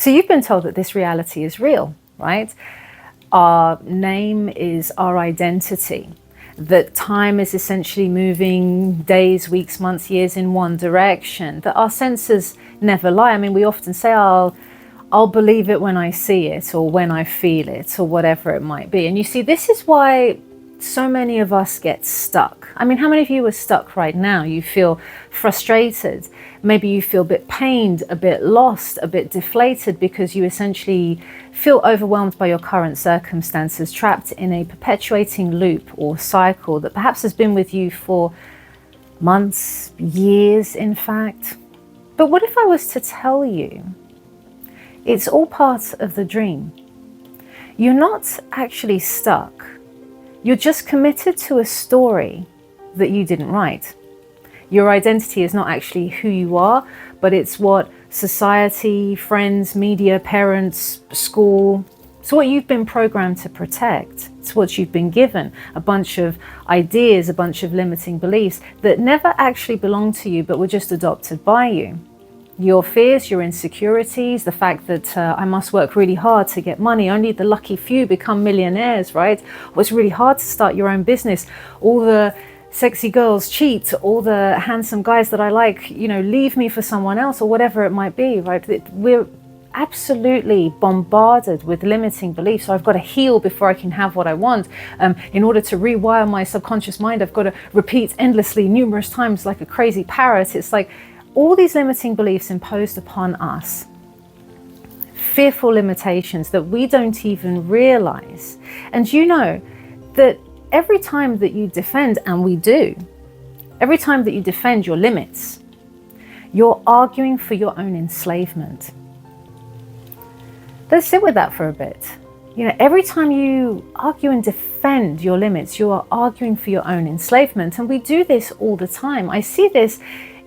So you've been told that this reality is real, right? Our name is our identity. That time is essentially moving days, weeks, months, years in one direction. That our senses never lie. I mean, we often say, I'll believe it when I see it, or when I feel it, or whatever it might be. And you see, this is why so many of us get stuck. I mean, how many of you are stuck right now? You feel frustrated. Maybe you feel a bit pained, a bit lost, a bit deflated, because you essentially feel overwhelmed by your current circumstances, trapped in a perpetuating loop or cycle that perhaps has been with you for months, years, in fact. But what if I was to tell you it's all part of the dream? You're not actually stuck. You're just committed to a story that you didn't write. Your identity is not actually who you are, but it's what society, friends, media, parents, school, it's what you've been programmed to protect. It's what you've been given, a bunch of ideas, a bunch of limiting beliefs that never actually belonged to you, but were just adopted by you. Your fears, your insecurities, the fact that I must work really hard to get money. Only the lucky few become millionaires, right? Well, it's really hard to start your own business. All the sexy girls cheat. All the handsome guys that I like, leave me for someone else, or whatever it might be, right? We're absolutely bombarded with limiting beliefs. So I've got to heal before I can have what I want. In order to rewire my subconscious mind, I've got to repeat endlessly, numerous times, like a crazy parrot. It's like all these limiting beliefs imposed upon us, fearful limitations that we don't even realize. And you know that every time that you defend, and we do, every time that you defend your limits, you're arguing for your own enslavement. Let's sit with that for a bit. Every time you argue and defend your limits, you are arguing for your own enslavement. And we do this all the time. I see this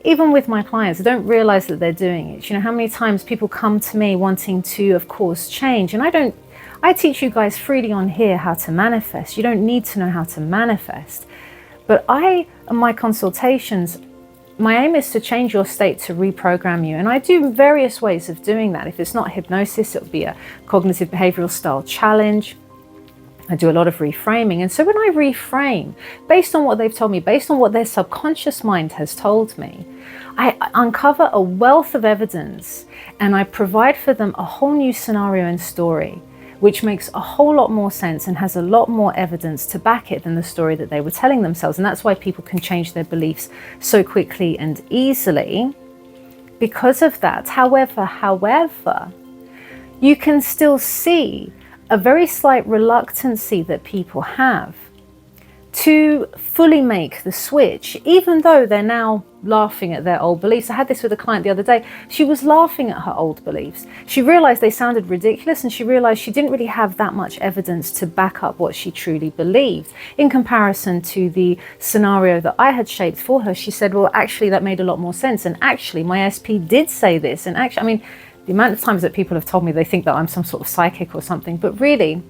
even with my clients. I don't realize that they're doing it. How many times people come to me wanting to, of course, change. And I teach you guys freely on here how to manifest. You don't need to know how to manifest. But in my consultations, my aim is to change your state, to reprogram you. And I do various ways of doing that. If it's not hypnosis, it would be a cognitive behavioral style challenge. I do a lot of reframing. And so when I reframe, based on what they've told me, based on what their subconscious mind has told me, I uncover a wealth of evidence, and I provide for them a whole new scenario and story, which makes a whole lot more sense and has a lot more evidence to back it than the story that they were telling themselves. And that's why people can change their beliefs so quickly and easily because of that. However, you can still see a very slight reluctancy that people have to fully make the switch, even though they're now laughing at their old beliefs. I had this with a client the other day. She was laughing at her old beliefs. She realized they sounded ridiculous, and she realized she didn't really have that much evidence to back up what she truly believed. In comparison to the scenario that I had shaped for her, she said, well, actually, that made a lot more sense. And actually, my SP did say this. And actually, the amount of times that people have told me they think that I'm some sort of psychic or something, but really,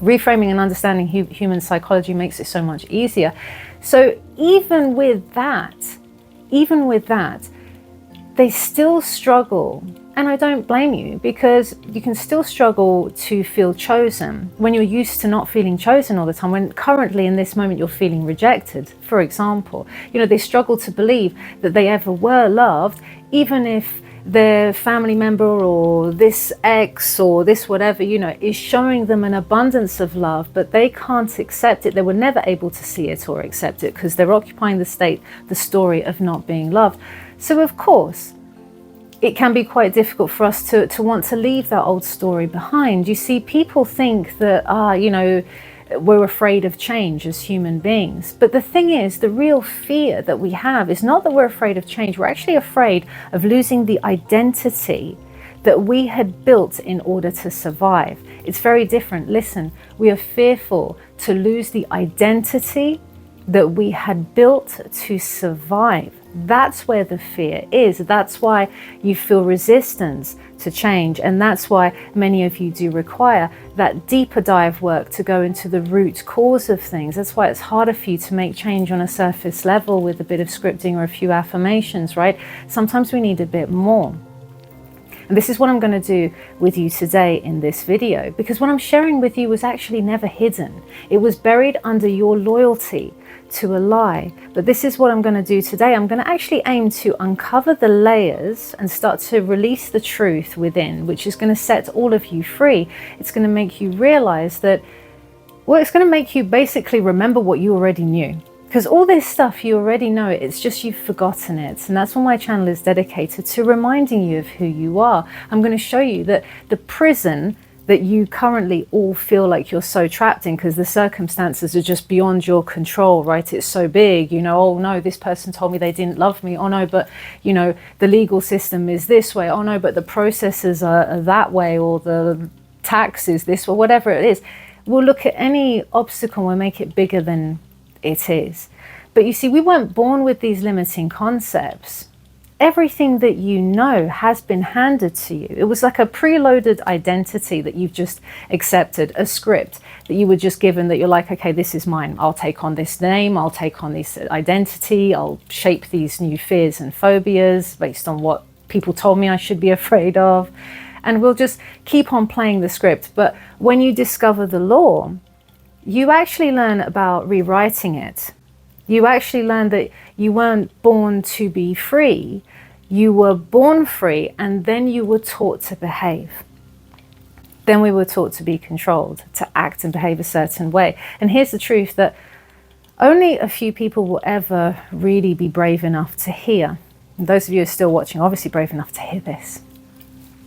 reframing and understanding human psychology makes it so much easier. So even with that, they still struggle. And I don't blame you, because you can still struggle to feel chosen when you're used to not feeling chosen all the time, when currently in this moment you're feeling rejected, for example. They struggle to believe that they ever were loved, even if their family member or this ex or this whatever, is showing them an abundance of love, but they can't accept it. They were never able to see it or accept it because they're occupying the story of not being loved. So of course, it can be quite difficult for us to want to leave that old story behind. You see, people think that, we're afraid of change as human beings. But the thing is, the real fear that we have is not that we're afraid of change. We're actually afraid of losing the identity that we had built in order to survive. It's very different. Listen, we are fearful to lose the identity that we had built to survive. That's where the fear is. That's why you feel resistance to change. And that's why many of you do require that deeper dive work to go into the root cause of things. That's why it's harder for you to make change on a surface level with a bit of scripting or a few affirmations, right? Sometimes we need a bit more. And this is what I'm going to do with you today in this video, because what I'm sharing with you was actually never hidden. It was buried under your loyalty to a lie. But this is what I'm going to do today. I'm going to actually aim to uncover the layers and start to release the truth within, which is going to set all of you free. It's going to make you realize that, well, it's going to make you basically remember what you already knew. Because all this stuff, you already know it. It's just you've forgotten it. And that's what my channel is dedicated to, reminding you of who you are. I'm going to show you that the prison that you currently all feel like you're so trapped in because the circumstances are just beyond your control, right? It's so big, you know, oh no, this person told me they didn't love me. Oh no, but you know, the legal system is this way. Oh no, but the processes are that way, or the tax is this, or whatever it is. We'll look at any obstacle and make it bigger than it is. But you see, we weren't born with these limiting concepts. Everything that you know has been handed to you. It was like a preloaded identity that you've just accepted, a script that you were just given, that you're like, okay, this is mine. I'll take on this name. I'll take on this identity. I'll shape these new fears and phobias based on what people told me I should be afraid of. And we'll just keep on playing the script. But when you discover the law, you actually learn about rewriting it. You actually learn that you weren't born to be free. You were born free, and then you were taught to behave. Then we were taught to be controlled, to act and behave a certain way. And here's the truth, that only a few people will ever really be brave enough to hear. And those of you who are still watching, obviously brave enough to hear this.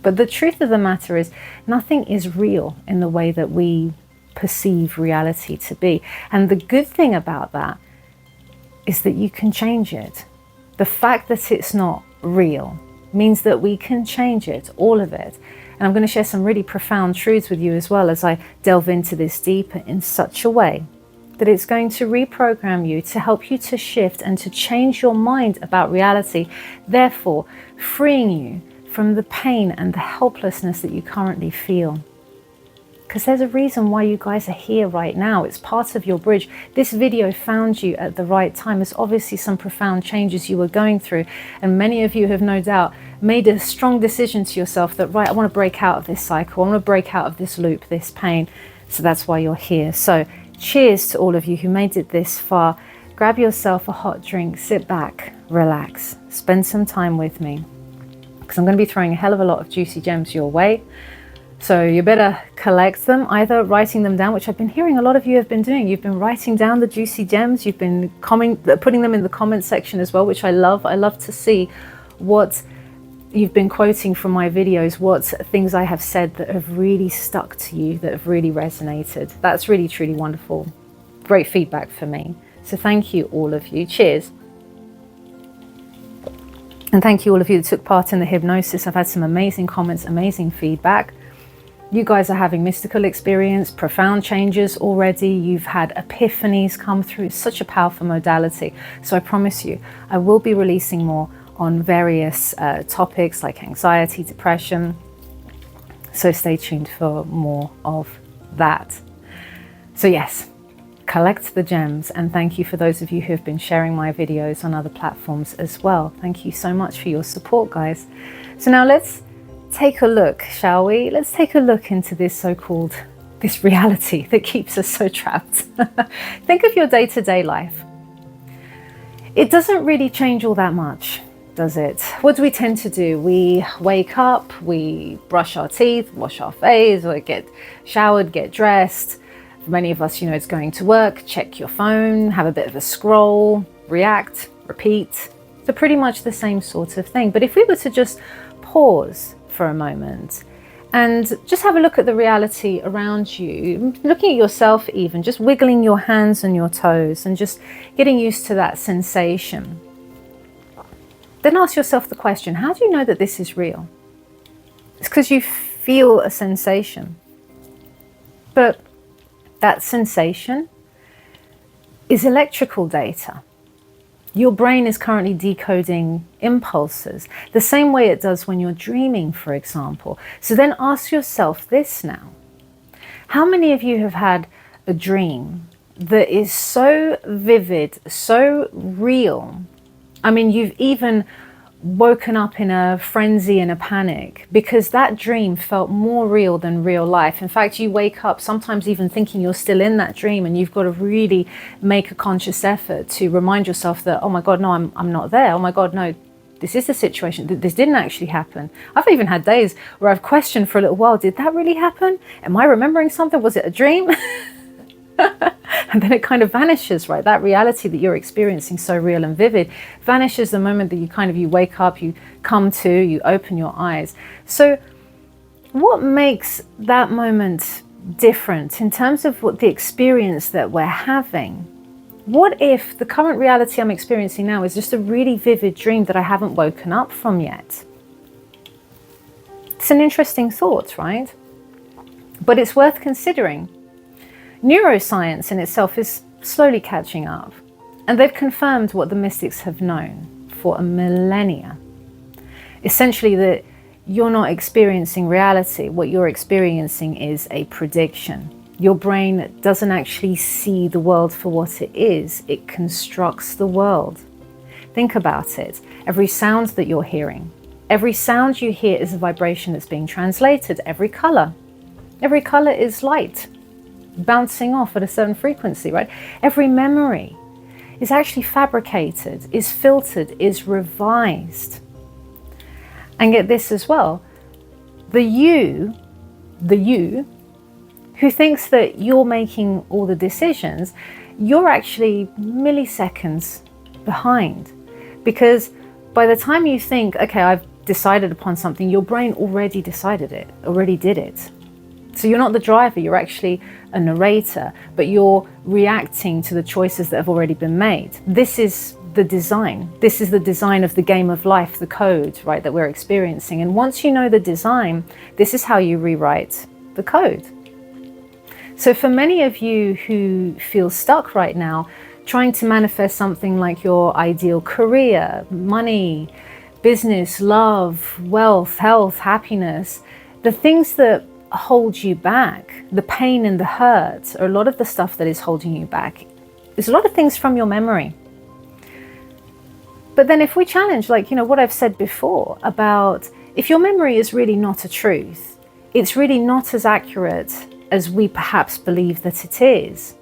But the truth of the matter is, nothing is real in the way that we perceive reality to be. And the good thing about that is that you can change it. The fact that it's not real means that we can change it, all of it. And I'm going to share some really profound truths with you as well as I delve into this deeper, in such a way that it's going to reprogram you, to help you to shift and to change your mind about reality, therefore freeing you from the pain and the helplessness that you currently feel. Because there's a reason why you guys are here right now. It's part of your bridge. This video found you at the right time. There's obviously some profound changes you were going through. And many of you have no doubt made a strong decision to yourself that, right, I want to break out of this cycle. I want to break out of this loop, this pain. So that's why you're here. So cheers to all of you who made it this far. Grab yourself a hot drink, sit back, relax, spend some time with me. Because I'm going to be throwing a hell of a lot of juicy gems your way. So you better collect them, either writing them down, which I've been hearing a lot of you have been doing. You've been writing down the juicy gems. You've been putting them in the comment section as well, which I love. I love to see what you've been quoting from my videos, what things I have said that have really stuck to you, that have really resonated. That's really, truly wonderful. Great feedback for me. So thank you, all of you. Cheers. And thank you all of you that took part in the hypnosis. I've had some amazing comments, amazing feedback. You guys are having mystical experience, profound changes already. You've had epiphanies come through. It's such a powerful modality. So I promise you, I will be releasing more on various topics like anxiety, depression. So stay tuned for more of that. So yes, collect the gems. And thank you for those of you who have been sharing my videos on other platforms as well. Thank you so much for your support, guys. So now let's take a look, shall we? Let's take a look into this this reality that keeps us so trapped. Think of your day-to-day life. It doesn't really change all that much, does it? What do we tend to do? We wake up, we brush our teeth, wash our face, or get showered, get dressed. For many of us, you know, it's going to work, check your phone, have a bit of a scroll, react, repeat. So pretty much the same sort of thing. But if we were to just pause for a moment and just have a look at the reality around you, looking at yourself even, just wiggling your hands and your toes and just getting used to that sensation. Then ask yourself the question, how do you know that this is real? It's because you feel a sensation. But that sensation is electrical data. Your brain is currently decoding impulses the same way it does when you're dreaming, for example. So then ask yourself this now. How many of you have had a dream that is so vivid, so real? I mean, you've even woken up in a frenzy and a panic, because that dream felt more real than real life. In fact, you wake up sometimes even thinking you're still in that dream, and you've got to really make a conscious effort to remind yourself that, oh my God, no, I'm not there. Oh my God, no, this is the situation. This didn't actually happen. I've even had days where I've questioned for a little while, did that really happen? Am I remembering something? Was it a dream? And then it kind of vanishes, right? That reality that you're experiencing, so real and vivid, vanishes the moment that you wake up, you come to, you open your eyes. So what makes that moment different in terms of what the experience that we're having? What if the current reality I'm experiencing now is just a really vivid dream that I haven't woken up from yet? It's an interesting thought, right? But it's worth considering. Neuroscience in itself is slowly catching up, and they've confirmed what the mystics have known for a millennia. Essentially, that you're not experiencing reality. What you're experiencing is a prediction. Your brain doesn't actually see the world for what it is. It constructs the world. Think about it. Every sound that you're hearing, every sound you hear is a vibration that's being translated. Every color is light bouncing off at a certain frequency, right? Every memory is actually fabricated, is filtered, is revised. And get this as well, the you who thinks that you're making all the decisions, you're actually milliseconds behind. Because by the time you think, okay, I've decided upon something, your brain already decided it, already did it. So you're not the driver, you're actually a narrator, but you're reacting to the choices that have already been made. This is the design. This is the design of the game of life, the code, right, that we're experiencing. And once you know the design, this is how you rewrite the code. So for many of you who feel stuck right now, trying to manifest something like your ideal career, money, business, love, wealth, health, happiness, the things that hold you back, the pain and the hurt, or a lot of the stuff that is holding you back, there's a lot of things from your memory. But then if we challenge, like, what I've said before about if your memory is really not a truth, it's really not as accurate as we perhaps believe that it is,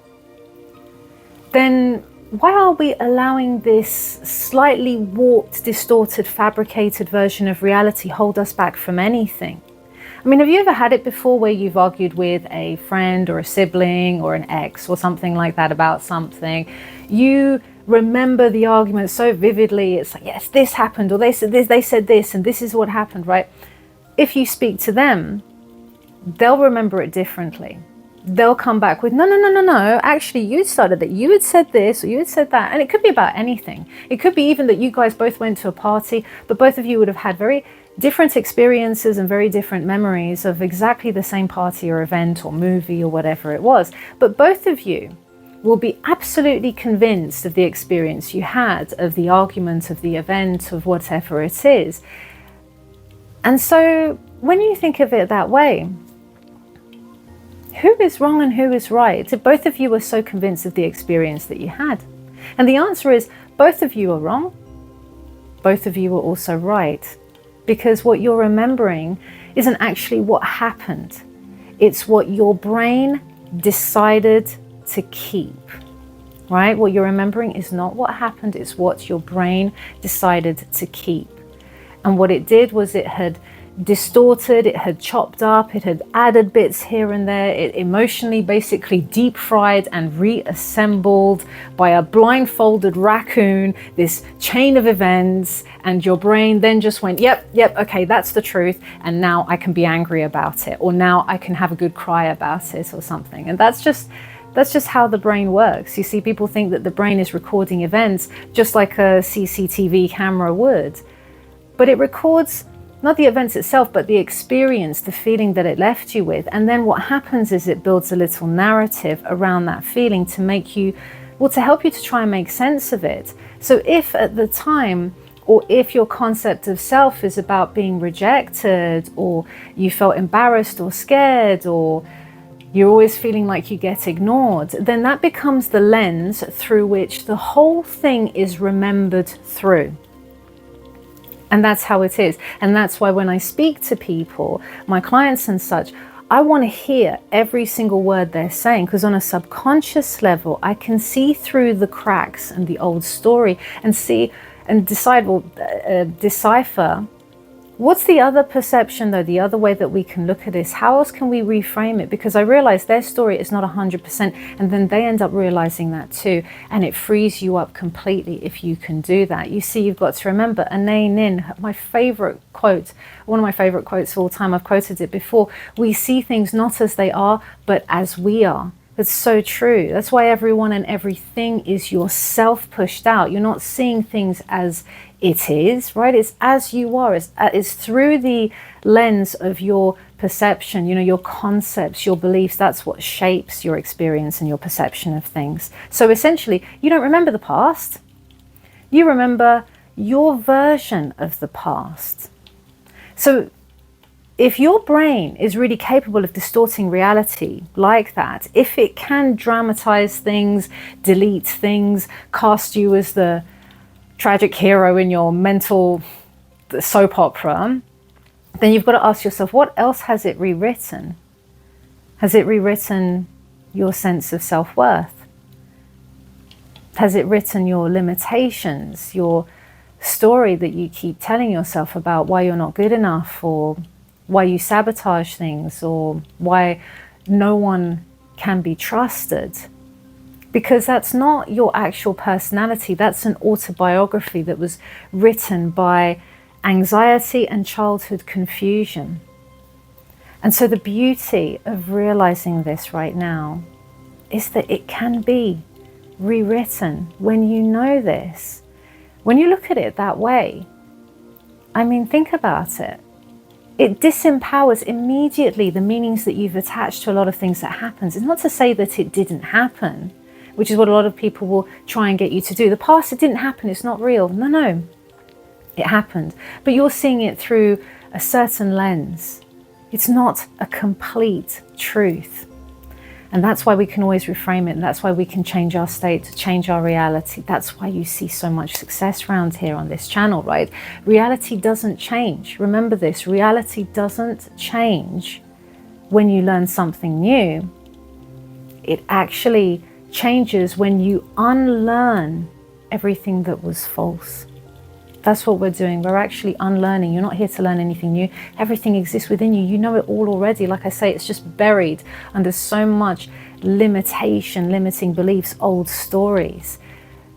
then why are we allowing this slightly warped, distorted, fabricated version of reality hold us back from anything? I mean, have you ever had it before where you've argued with a friend or a sibling or an ex or something like that about something? You remember the argument so vividly. It's like, yes, this happened, or they said this, and this is what happened, right? If you speak to them, they'll remember it differently. They'll come back with, no, actually you started it. You had said this, or you had said that. And it could be about anything. It could be even that you guys both went to a party, but both of you would have had very different experiences and very different memories of exactly the same party or event or movie or whatever it was. But both of you will be absolutely convinced of the experience you had, of the argument, of the event, of whatever it is. And so when you think of it that way, who is wrong and who is right? If both of you are so convinced of the experience that you had. And the answer is both of you are wrong. Both of you are also right. Because what you're remembering isn't actually what happened. It's what your brain decided to keep, right? What you're remembering is not what happened, it's what your brain decided to keep. And what it did was it had distorted, it had chopped up, it had added bits here and there, it emotionally basically deep fried and reassembled by a blindfolded raccoon, this chain of events, and your brain then just went, yep, okay, that's the truth, and now I can be angry about it, or now I can have a good cry about it or something. And that's just how the brain works. You see, people think that the brain is recording events just like a CCTV camera would, but it records not the events itself, but the experience, the feeling that it left you with. And then what happens is it builds a little narrative around that feeling to make you, well, to help you to try and make sense of it. So if at the time, or if your concept of self is about being rejected, or you felt embarrassed or scared, or you're always feeling like you get ignored, then that becomes the lens through which the whole thing is remembered through. And that's how it is. And that's why when I speak to people, my clients and such, I want to hear every single word they're saying, because on a subconscious level, I can see through the cracks and the old story and see and decide, decipher what's the other perception, though, the other way that we can look at this. How else can we reframe it? Because I realize their story is not 100%, and then they end up realizing that too, and it frees you up completely if you can do that. You see, you've got to remember, Nin, my favorite quote, one of my favorite quotes of all time, I've quoted it before, we see things not as they are, but as we are. It's so true. That's why everyone and everything is yourself pushed out. You're not seeing things as it is, right? It's as you are. It's through the lens of your perception, your concepts, your beliefs. That's what shapes your experience and your perception of things. So essentially, you don't remember the past. You remember your version of the past. So if your brain is really capable of distorting reality like that, if it can dramatize things, delete things, cast you as the tragic hero in your mental soap opera, then you've got to ask yourself, what else has it rewritten? Has it rewritten your sense of self-worth? Has it written your limitations, your story that you keep telling yourself about why you're not good enough, or why you sabotage things, or why no one can be trusted? Because that's not your actual personality. That's an autobiography that was written by anxiety and childhood confusion. And so the beauty of realizing this right now is that it can be rewritten when you know this. When you look at it that way, I mean, think about it. It disempowers immediately the meanings that you've attached to a lot of things that happens. It's not to say that it didn't happen, which is what a lot of people will try and get you to do. The past, it didn't happen, it's not real. No, it happened. But you're seeing it through a certain lens. It's not a complete truth. And that's why we can always reframe it. And that's why we can change our state, to change our reality. That's why you see so much success around here on this channel, right? Reality doesn't change. Remember this, reality doesn't change when you learn something new. It actually changes when you unlearn everything that was false. That's what we're doing. We're actually unlearning. You're not here to learn anything new. Everything exists within you. You know it all already. Like I say, it's just buried under so much limitation, limiting beliefs, old stories.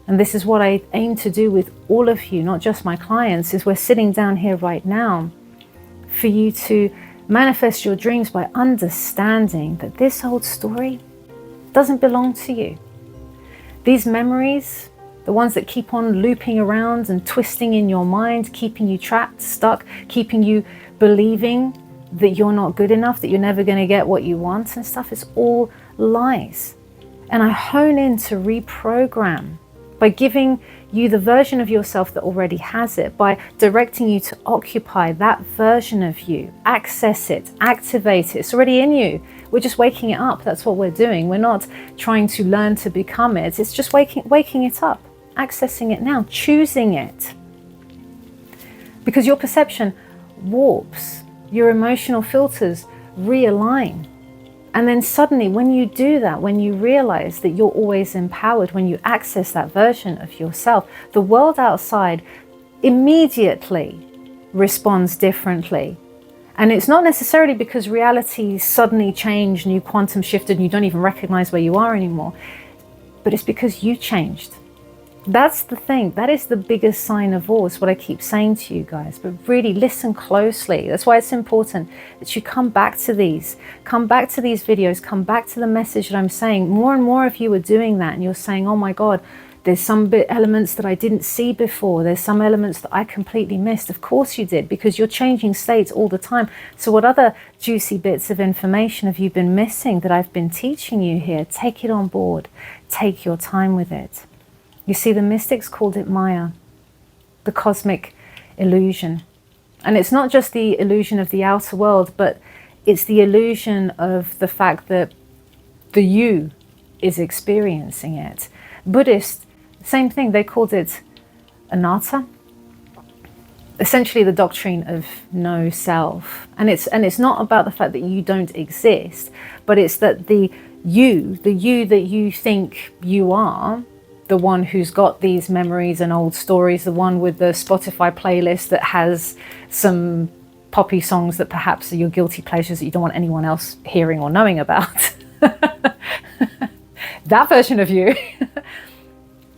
And this is what I aim to do with all of you, not just my clients, is we're sitting down here right now for you to manifest your dreams by understanding that this old story doesn't belong to you. These memories, the ones that keep on looping around and twisting in your mind, keeping you trapped, stuck, keeping you believing that you're not good enough, that you're never going to get what you want and stuff, it's all lies. And I hone in to reprogram by giving you the version of yourself that already has it, by directing you to occupy that version of you, access it, activate it. It's already in you. We're just waking it up. That's what we're doing. We're not trying to learn to become it. It's just waking it up, accessing it now, choosing it. Because your perception warps, your emotional filters realign. And then suddenly when you do that, when you realize that you're always empowered, when you access that version of yourself, the world outside immediately responds differently. And it's not necessarily because reality suddenly changed and you quantum shifted and you don't even recognize where you are anymore, but it's because you changed. That's the thing. That is the biggest sign of all. It's what I keep saying to you guys. But really listen closely. That's why it's important that you come back to these. Come back to these videos. Come back to the message that I'm saying. More and more of you are doing that. And you're saying, oh my God, there's some elements that I didn't see before. There's some elements that I completely missed. Of course you did, because you're changing states all the time. So what other juicy bits of information have you been missing that I've been teaching you here? Take it on board. Take your time with it. You see, the mystics called it Maya, the cosmic illusion. And it's not just the illusion of the outer world, but it's the illusion of the fact that the you is experiencing it. Buddhists, same thing, they called it anatta. essentially the doctrine of no self. And it's not about the fact that you don't exist, but it's that the you that you think you are, the one who's got these memories and old stories, the one with the Spotify playlist that has some poppy songs that perhaps are your guilty pleasures that you don't want anyone else hearing or knowing about. That version of you,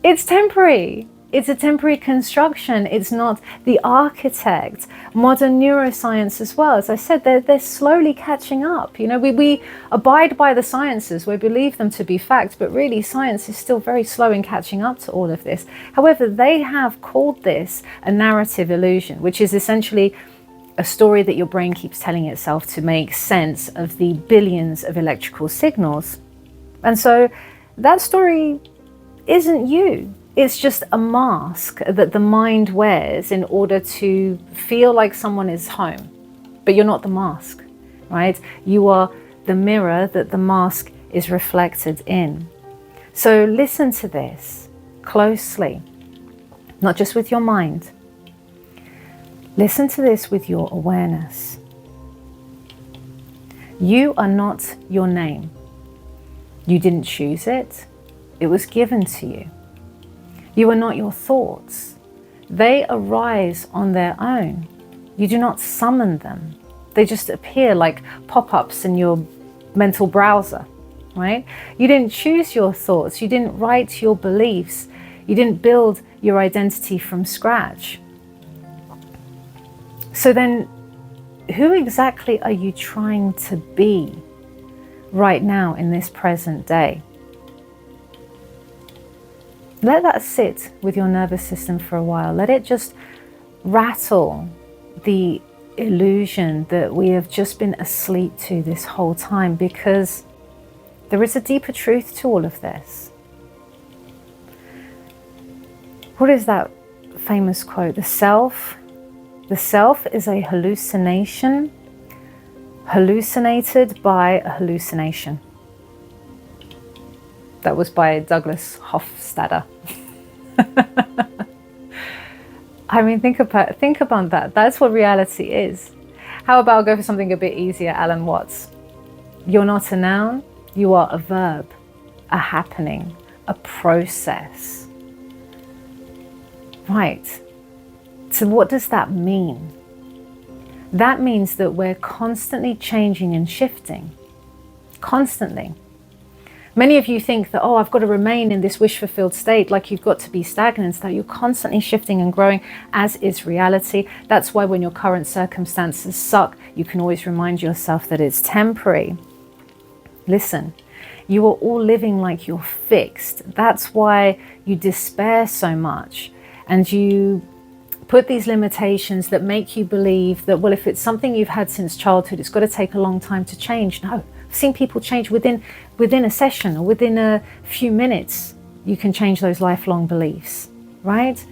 it's temporary. It's a temporary construction. It's not the architect. Modern neuroscience as well, as I said, they're slowly catching up. You know, we abide by the sciences, we believe them to be fact, but really science is still very slow in catching up to all of this. However, they have called this a narrative illusion, which is essentially a story that your brain keeps telling itself to make sense of the billions of electrical signals. And so that story isn't you. It's just a mask that the mind wears in order to feel like someone is home. But you're not the mask, right? You are the mirror that the mask is reflected in. So listen to this closely, not just with your mind. Listen to this with your awareness. You are not your name. You didn't choose it. It was given to you. You are not your thoughts. They arise on their own. You do not summon them. They just appear like pop-ups in your mental browser, right? You didn't choose your thoughts. You didn't write your beliefs. You didn't build your identity from scratch. So then, who exactly are you trying to be right now in this present day? Let that sit with your nervous system for a while. Let it just rattle the illusion that we have just been asleep to this whole time, because there is a deeper truth to all of this. What is that famous quote? The self is a hallucination, hallucinated by a hallucination. That was by Douglas Hofstadter. I mean, think about that. That's what reality is. How about I'll go for something a bit easier, Alan Watts. You're not a noun, you are a verb, a happening, a process. Right. So what does that mean? That means that we're constantly changing and shifting. Constantly. Many of you think that, oh, I've got to remain in this wish-fulfilled state, like you've got to be stagnant, that you're constantly shifting and growing, as is reality. That's why when your current circumstances suck, you can always remind yourself that it's temporary. Listen, you are all living like you're fixed. That's why you despair so much. And you put these limitations that make you believe that, well, if it's something you've had since childhood, it's got to take a long time to change. No. I've seen people change within a session or within a few minutes. You can change those lifelong beliefs, right?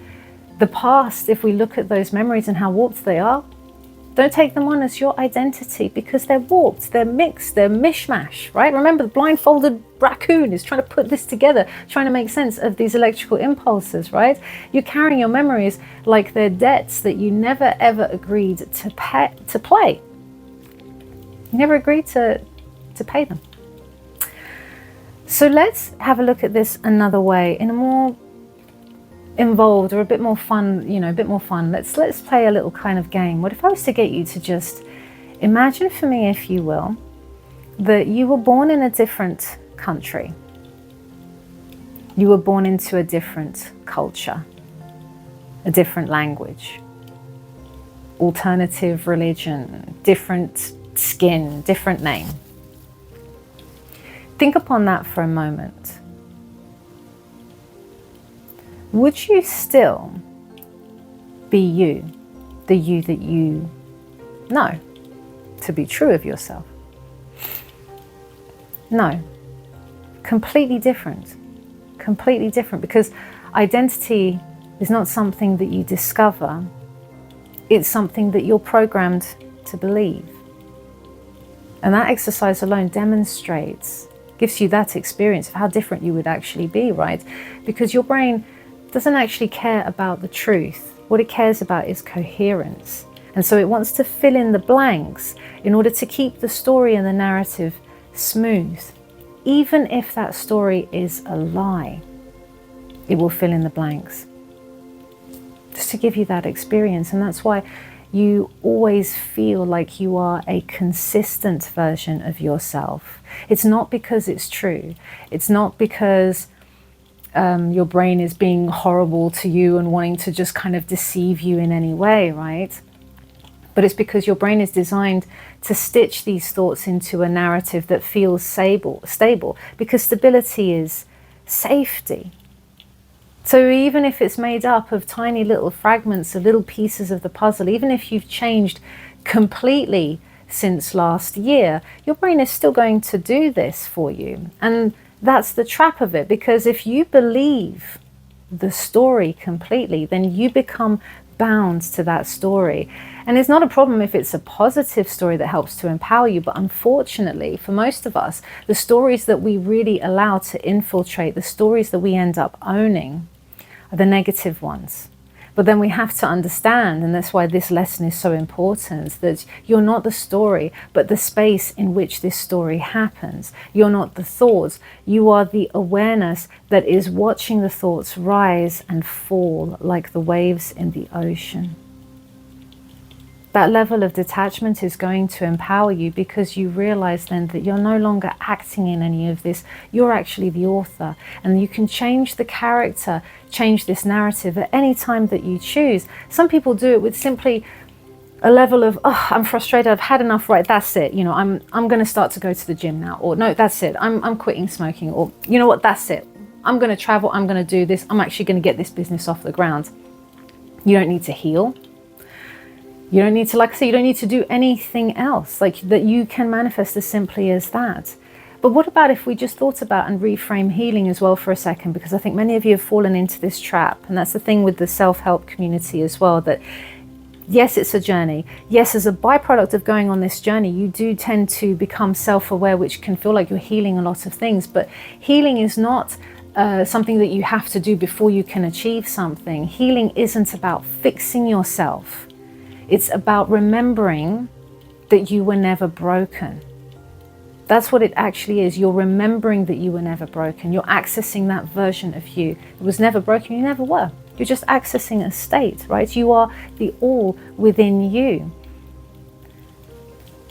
The past, if we look at those memories and how warped they are, don't take them on as your identity, because they're warped, they're mixed, they're mishmash, right? Remember, the blindfolded raccoon is trying to put this together, trying to make sense of these electrical impulses, right? You're carrying your memories like they're debts that you never ever agreed to play. You never agreed to pay them. So let's have a look at this another way, in a more involved or a bit more fun, a bit more fun. Let's play a little kind of game. What if I was to get you to just imagine for me, if you will, that you were born in a different country. You were born into a different culture, a different language, alternative religion, different skin, different name. Think upon that for a moment. Would you still be you, the you that you know to be true of yourself? No. Completely different. Completely different, because identity is not something that you discover. It's something that you're programmed to believe. And that exercise alone gives you that experience of how different you would actually be, right? Because your brain doesn't actually care about the truth. What it cares about is coherence. And so it wants to fill in the blanks in order to keep the story and the narrative smooth. Even if that story is a lie, it will fill in the blanks. Just to give you that experience. And that's why you always feel like you are a consistent version of yourself. It's not because it's true. It's not because your brain is being horrible to you and wanting to just kind of deceive you in any way, right? But it's because your brain is designed to stitch these thoughts into a narrative that feels stable, because stability is safety. So even if it's made up of tiny little fragments of little pieces of the puzzle, even if you've changed completely since last year, your brain is still going to do this for you. And that's the trap of it, because if you believe the story completely, then you become bound to that story. And it's not a problem if it's a positive story that helps to empower you, but unfortunately for most of us, the stories that we really allow to infiltrate, the stories that we end up owning, are the negative ones. But then we have to understand, and that's why this lesson is so important, that you're not the story, but the space in which this story happens. You're not the thoughts, you are the awareness that is watching the thoughts rise and fall like the waves in the ocean. That level of detachment is going to empower you, because you realize then that you're no longer acting in any of this. You're actually the author, and you can change the character, change this narrative at any time that you choose. Some people do it with simply a level of, oh, I'm frustrated, I've had enough, right, that's it. You know, I'm going to start to go to the gym now. Or no, that's it, I'm quitting smoking. Or you know what, that's it. I'm going to travel, I'm going to do this. I'm actually going to get this business off the ground. You don't need to heal. You don't need to, like I say, you don't need to do anything else like that. You can manifest as simply as that. But what about if we just thought about and reframe healing as well for a second? Because I think many of you have fallen into this trap. And that's the thing with the self-help community as well, that yes, it's a journey. Yes, as a byproduct of going on this journey, you do tend to become self-aware, which can feel like you're healing a lot of things. But healing is not something that you have to do before you can achieve something. Healing isn't about fixing yourself. It's about remembering that you were never broken. That's what it actually is. You're remembering that you were never broken. You're accessing that version of you. It was never broken, you never were. You're just accessing a state, right? You are the all within you.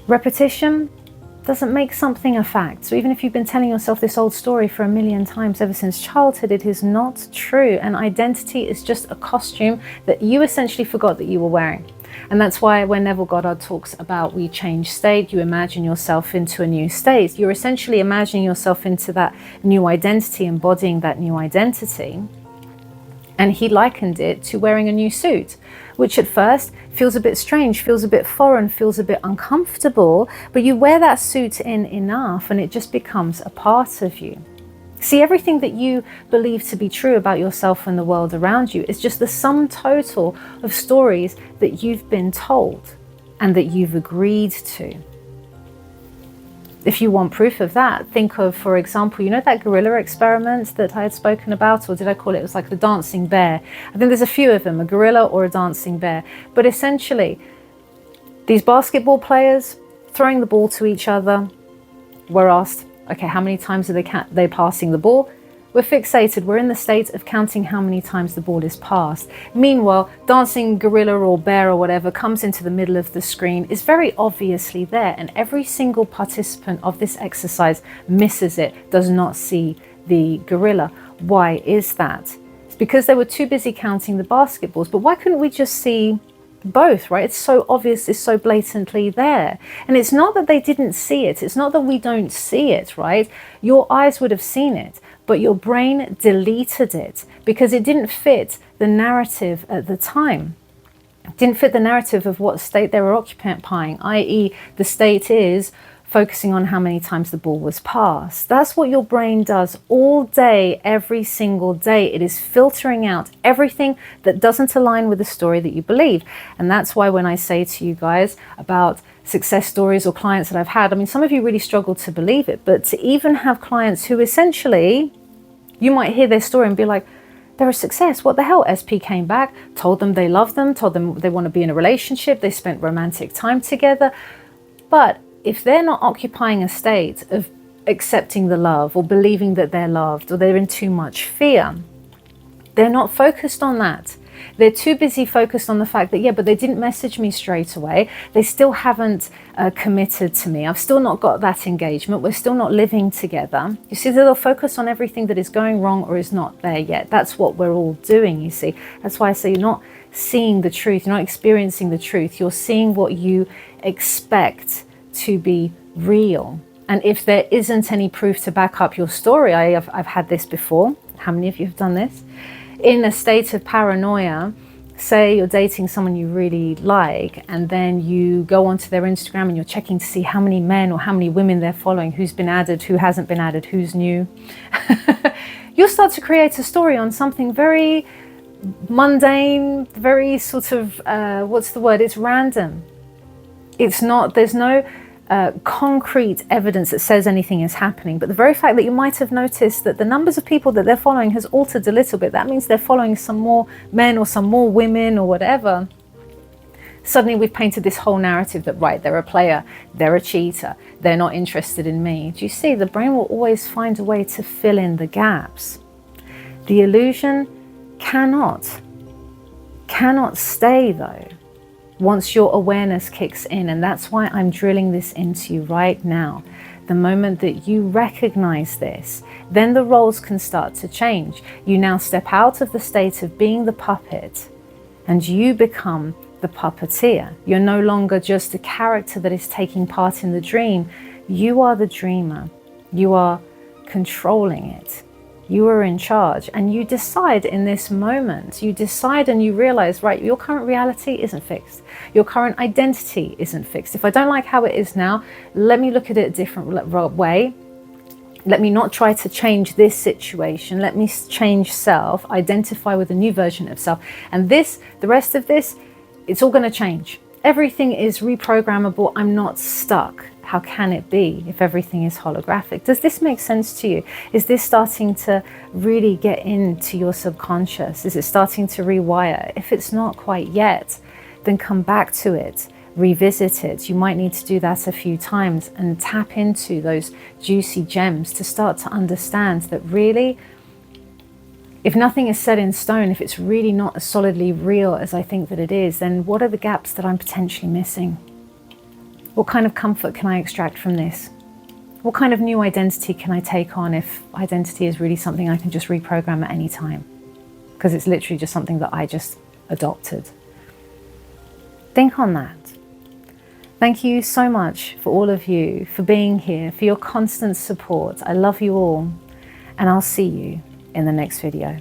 Repetition doesn't make something a fact. So even if you've been telling yourself this old story for 1,000,000 times ever since childhood, it is not true. And identity is just a costume that you essentially forgot that you were wearing. And that's why when Neville Goddard talks about we change state, you imagine yourself into a new state. You're essentially imagining yourself into that new identity, embodying that new identity. And he likened it to wearing a new suit, which at first feels a bit strange, feels a bit foreign, feels a bit uncomfortable, but you wear that suit in enough and it just becomes a part of you. See, everything that you believe to be true about yourself and the world around you is just the sum total of stories that you've been told and that you've agreed to. If you want proof of that, think of, for example, you know that gorilla experiment that I had spoken about, or did I call it? It was like the dancing bear. I think there's a few of them, a gorilla or a dancing bear. But essentially, these basketball players throwing the ball to each other were asked, okay, how many times are they passing the ball? We're fixated. We're in the state of counting how many times the ball is passed. Meanwhile, dancing gorilla or bear or whatever comes into the middle of the screen, is very obviously there. And every single participant of this exercise misses it, does not see the gorilla. Why is that? It's because they were too busy counting the basketballs. But why couldn't we just see both, right? It's so obvious, it's so blatantly there. And it's not that they didn't see it. It's not that we don't see it, right? Your eyes would have seen it, but your brain deleted it because it didn't fit the narrative at the time. It didn't fit the narrative of what state they were occupying, i.e. the state is focusing on how many times the ball was passed. That's what your brain does all day, every single day. It is filtering out everything that doesn't align with the story that you believe. And that's why when I say to you guys about success stories or clients that I've had, I mean, some of you really struggle to believe it, but to even have clients who essentially, you might hear their story and be like, they're a success. What the hell? SP came back, told them they love them, told them they want to be in a relationship, they spent romantic time together. But if they're not occupying a state of accepting the love or believing that they're loved, or they're in too much fear, they're not focused on that. They're too busy focused on the fact that, yeah, but they didn't message me straight away. They still haven't committed to me. I've still not got that engagement. We're still not living together. You see, they'll focus on everything that is going wrong or is not there yet. That's what we're all doing, you see. That's why I say you're not seeing the truth. You're not experiencing the truth. You're seeing what you expect to be real. And if there isn't any proof to back up your story, I've had this before. How many of you have done this? In a state of paranoia, say you're dating someone you really like, and then you go onto their Instagram and you're checking to see how many men or how many women they're following, who's been added, who hasn't been added, who's new. You'll start to create a story on something very mundane, very sort of, what's the word? It's random. It's not, there's no concrete evidence that says anything is happening, but the very fact that you might have noticed that the numbers of people that they're following has altered a little bit, that means they're following some more men or some more women or whatever. Suddenly we've painted this whole narrative that, right, they're a player, they're a cheater, they're not interested in me. Do you see? The brain will always find a way to fill in the gaps. The illusion cannot stay though, once your awareness kicks in. And that's why I'm drilling this into you right now. The moment that you recognize this, then the roles can start to change. You now step out of the state of being the puppet and you become the puppeteer. You're no longer just a character that is taking part in the dream. You are the dreamer. You are controlling it. You are in charge, and you decide in this moment, you decide and you realize, right, your current reality isn't fixed. Your current identity isn't fixed. If I don't like how it is now, let me look at it a different way. Let me not try to change this situation. Let me change self, identify with a new version of self. And this, the rest of this, it's all going to change. Everything is reprogrammable. I'm not stuck. How can it be if everything is holographic? Does this make sense to you? Is this starting to really get into your subconscious? Is it starting to rewire? If it's not quite yet, then come back to it, revisit it. You might need to do that a few times and tap into those juicy gems to start to understand that really, if nothing is set in stone, if it's really not as solidly real as I think that it is, then what are the gaps that I'm potentially missing? What kind of comfort can I extract from this? What kind of new identity can I take on if identity is really something I can just reprogram at any time? Because it's literally just something that I just adopted. Think on that. Thank you so much for all of you, for being here, for your constant support. I love you all, and I'll see you in the next video.